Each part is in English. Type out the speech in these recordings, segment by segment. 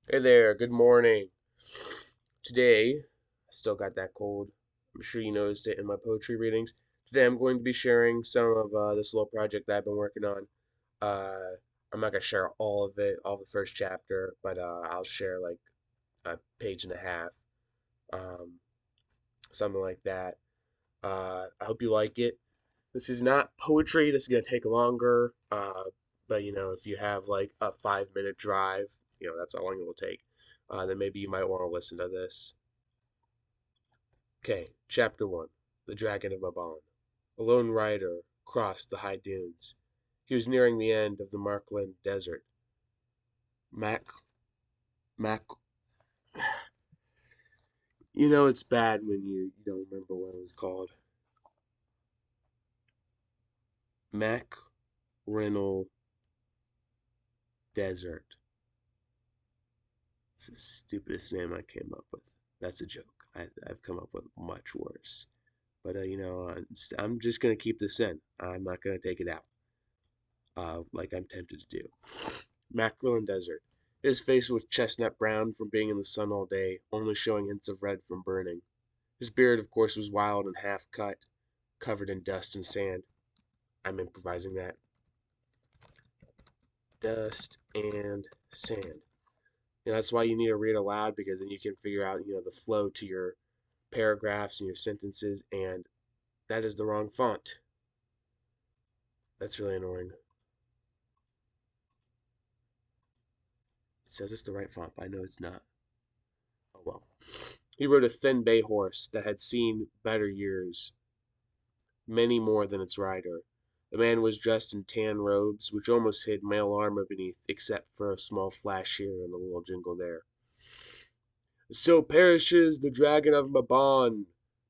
Hey there, good morning. Today, I still got that cold. I'm sure you noticed it in my poetry readings. Today, I'm going to be sharing some of this little project that I've been working on. Uh, I'm not going to share all of it, all the first chapter, but I'll share like a page and a half, um, something like that. I hope you like it. This is not poetry, this is going to take longer, but if you have like a 5 minute drive, that's how long it will take. Then maybe you might want to listen to this. Okay, Chapter 1. The Dragon of Mebon. A lone rider crossed the high dunes. He was nearing the end of the Markland Desert. Mac, Mac, it's bad when you don't remember what it was called. Macrinal Desert. It's the stupidest name I came up with. That's a joke. I've come up with much worse. But, I'm just going to keep this in. I'm not going to take it out, like I'm tempted to do. Mackerel Desert. His face was chestnut brown from being in the sun all day, only showing hints of red from burning. His beard, of course, was wild and half cut, covered in dust and sand. I'm improvising that. Dust and sand. That's why you need to read aloud because then you can figure out, the flow to your paragraphs and your sentences, and that is the wrong font. That's really annoying. It says it's the right font, but I know it's not. Oh well. He rode a thin bay horse that had seen better years, many more than its rider. The man was dressed in tan robes, which almost hid male armor beneath, except for a small flash here and a little jingle there. So perishes the Dragon of Mebon!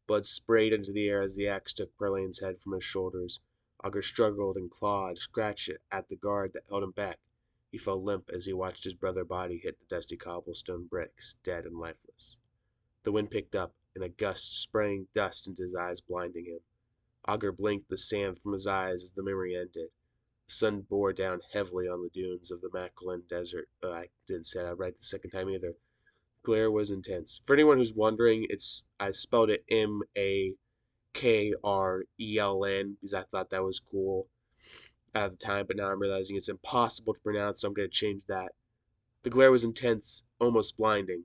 Blood sprayed into the air as the axe took Perlane's head from his shoulders. Augur struggled and clawed, scratched at the guard that held him back. He fell limp as he watched his brother body hit the dusty cobblestone bricks, dead and lifeless. The wind picked up, and a gust spraying dust into his eyes, blinding him. Augur blinked the sand from his eyes as the memory ended. The sun bore down heavily on the dunes of the Macklin Desert. I didn't say that right the second time either. The glare was intense. For anyone who's wondering, I spelled it Makreln because I thought that was cool at the time, but now I'm realizing it's impossible to pronounce, so I'm going to change that. The glare was intense, almost blinding.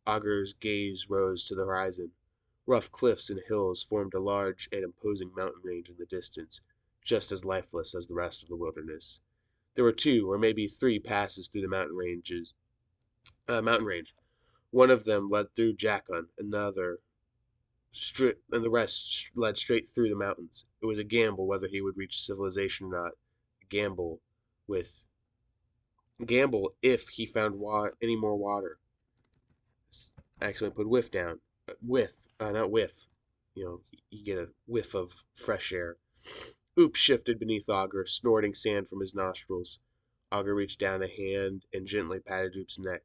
Augur's gaze rose to the horizon. Rough cliffs and hills formed a large and imposing mountain range in the distance, just as lifeless as the rest of the wilderness. There were two or maybe three passes through the mountain range. One of them led through Jacon, and the rest led straight through the mountains. It was a gamble whether he would reach civilization or not. A with gamble if he found any more water. I accidentally put whiff down. Not whiff. You get a whiff of fresh air. Oop shifted beneath Augur, snorting sand from his nostrils. Augur reached down a hand and gently patted Oop's neck.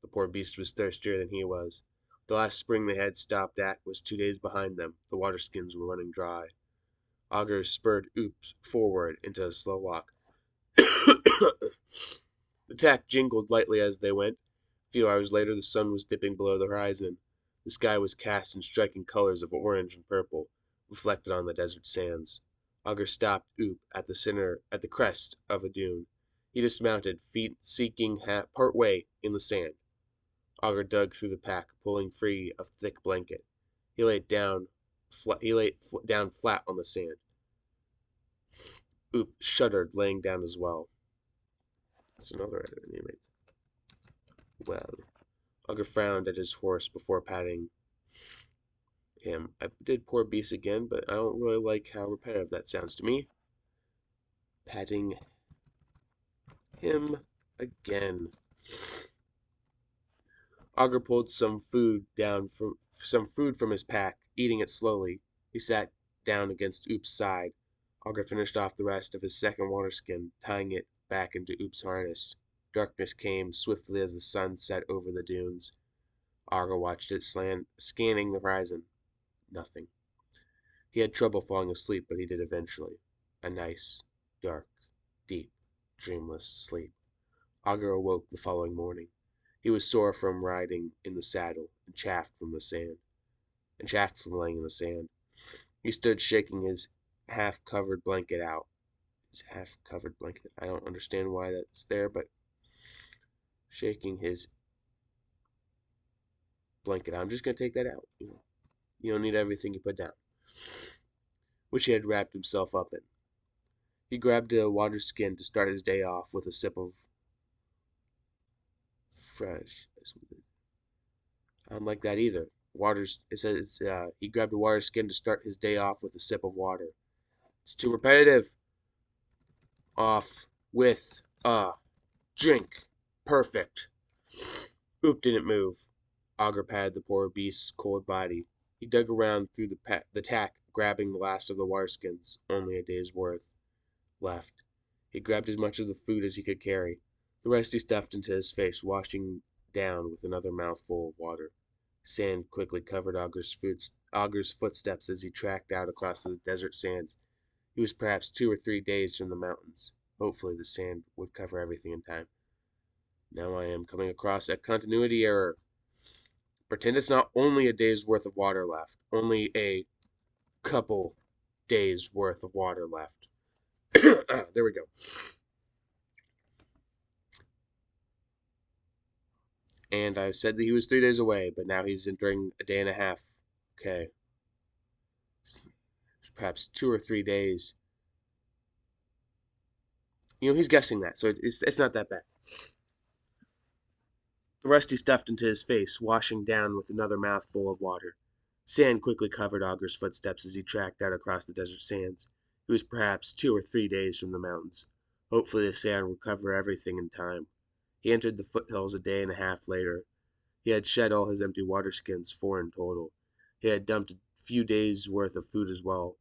The poor beast was thirstier than he was. The last spring they had stopped at was 2 days behind them. The waterskins were running dry. Augur spurred Oop forward into a slow walk. The tack jingled lightly as they went. A few hours later the sun was dipping below the horizon. The sky was cast in striking colors of orange and purple, reflected on the desert sands. Augur stopped Oop at the crest of a dune. He dismounted, feet seeking part way in the sand. Augur dug through the pack, pulling free a thick blanket. He lay down flat on the sand. Oop shuddered, laying down as well. That's another editor name. Well, Augur frowned at his horse before patting him. I did poor beast again, but I don't really like how repetitive that sounds to me. Patting him again. Augur pulled some food from his pack, eating it slowly. He sat down against Oop's side. Augur finished off the rest of his second waterskin, tying it back into Oop's harness. Darkness came swiftly as the sun set over the dunes. Augur watched it scanning the horizon. Nothing. He had trouble falling asleep, but he did eventually. A nice, dark, deep, dreamless sleep. Augur awoke the following morning. He was sore from riding in the saddle and chafed from laying in the sand. He stood shaking his half-covered blanket out. His half-covered blanket. I don't understand why that's there, but shaking his blanket out. I'm just gonna take that out. You don't need everything you put down, which he had wrapped himself up in. He grabbed a water skin to start his day off with a sip of fresh. I don't like that either. It says he grabbed a water skin to start his day off with a sip of water. It's too repetitive. Off with a drink. Perfect. Oop didn't move. Augur patted the poor beast's cold body. He dug around through the tack, grabbing the last of the water skins, only a day's worth left. He grabbed as much of the food as he could carry. The rest he stuffed into his face, washing down with another mouthful of water. Sand quickly covered Augur's footsteps as he tracked out across the desert sands. He was perhaps 2 or 3 days from the mountains. Hopefully the sand would cover everything in time. Now I am coming across a continuity error. Pretend it's not only a day's worth of water left. Only a couple days worth of water left. There we go. And I said that he was 3 days away, but now he's entering a day and a half. Okay. Perhaps 2 or 3 days. He's guessing that, so it's not that bad. The rest he stuffed into his face, washing down with another mouthful of water. Sand quickly covered Augur's footsteps as he tracked out across the desert sands. He was perhaps 2 or 3 days from the mountains. Hopefully the sand would cover everything in time. He entered the foothills a day and a half later. He had shed all his empty water skins, 4 in total. He had dumped a few days' worth of food as well.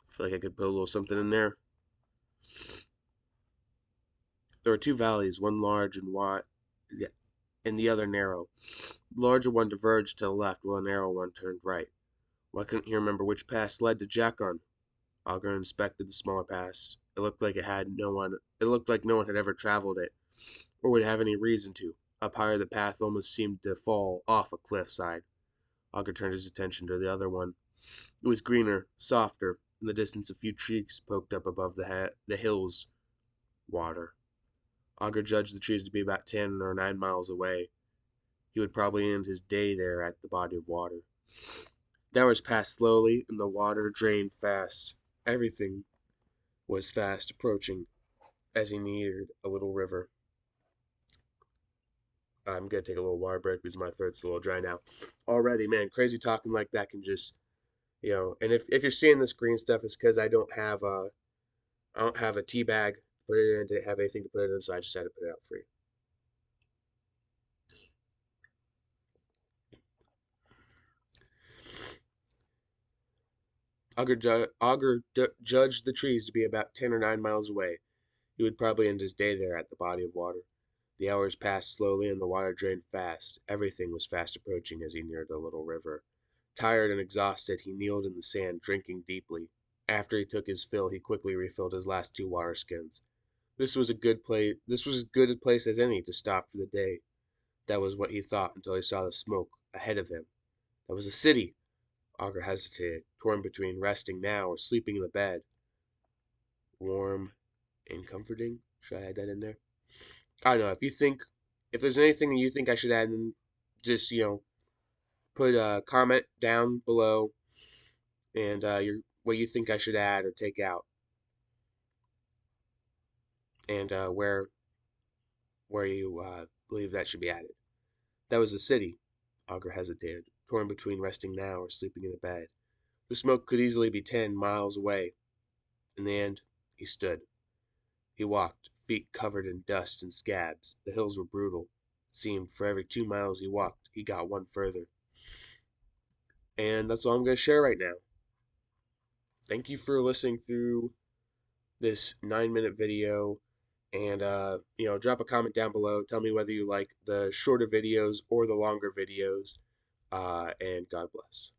I feel like I could put a little something in there. There were 2 valleys, one large and wide, and the other narrow. The larger one diverged to the left, while the narrow one turned right. Why couldn't he remember which pass led to Jakon? Augur inspected the smaller pass. It looked like no one had ever traveled it, or would have any reason to. Up higher, the path almost seemed to fall off a cliffside. Augur turned his attention to the other one. It was greener, softer. In the distance, a few trees poked up above the hills. Water. Augur judged the trees to be about 10 or 9 miles away. He would probably end his day there at the body of water. The hours passed slowly, and the water drained fast. Everything was fast approaching as he neared a little river. I'm going to take a little water break because my throat's a little dry now. Already, man, crazy talking like that can just, and if you're seeing this green stuff, it's because I don't have a tea bag to put it in, didn't have anything to put it in, so I just had to put it out for you. Augur judged the trees to be about 10 or 9 miles away. He would probably end his day there at the body of water. The hours passed slowly and the water drained fast. Everything was fast approaching as he neared the little river. Tired and exhausted, he kneeled in the sand, drinking deeply. After he took his fill, he quickly refilled his last 2 water skins. This was as good a place as any to stop for the day. That was what he thought until he saw the smoke ahead of him. That was a city. Augur hesitated, torn between resting now or sleeping in the bed. Warm and comforting. Should I add that in there? I don't know. If there's anything that you think I should add in, just, put a comment down below and what you think I should add or take out. And where you believe that should be added. That was the city. Augur hesitated, torn between resting now or sleeping in a bed. The smoke could easily be 10 miles away. In the end, he stood. He walked, feet covered in dust and scabs. The hills were brutal. It seemed for every 2 miles he walked, he got one further. And that's all I'm going to share right now. Thank you for listening through this 9-minute video. And, drop a comment down below. Tell me whether you like the shorter videos or the longer videos. And God bless.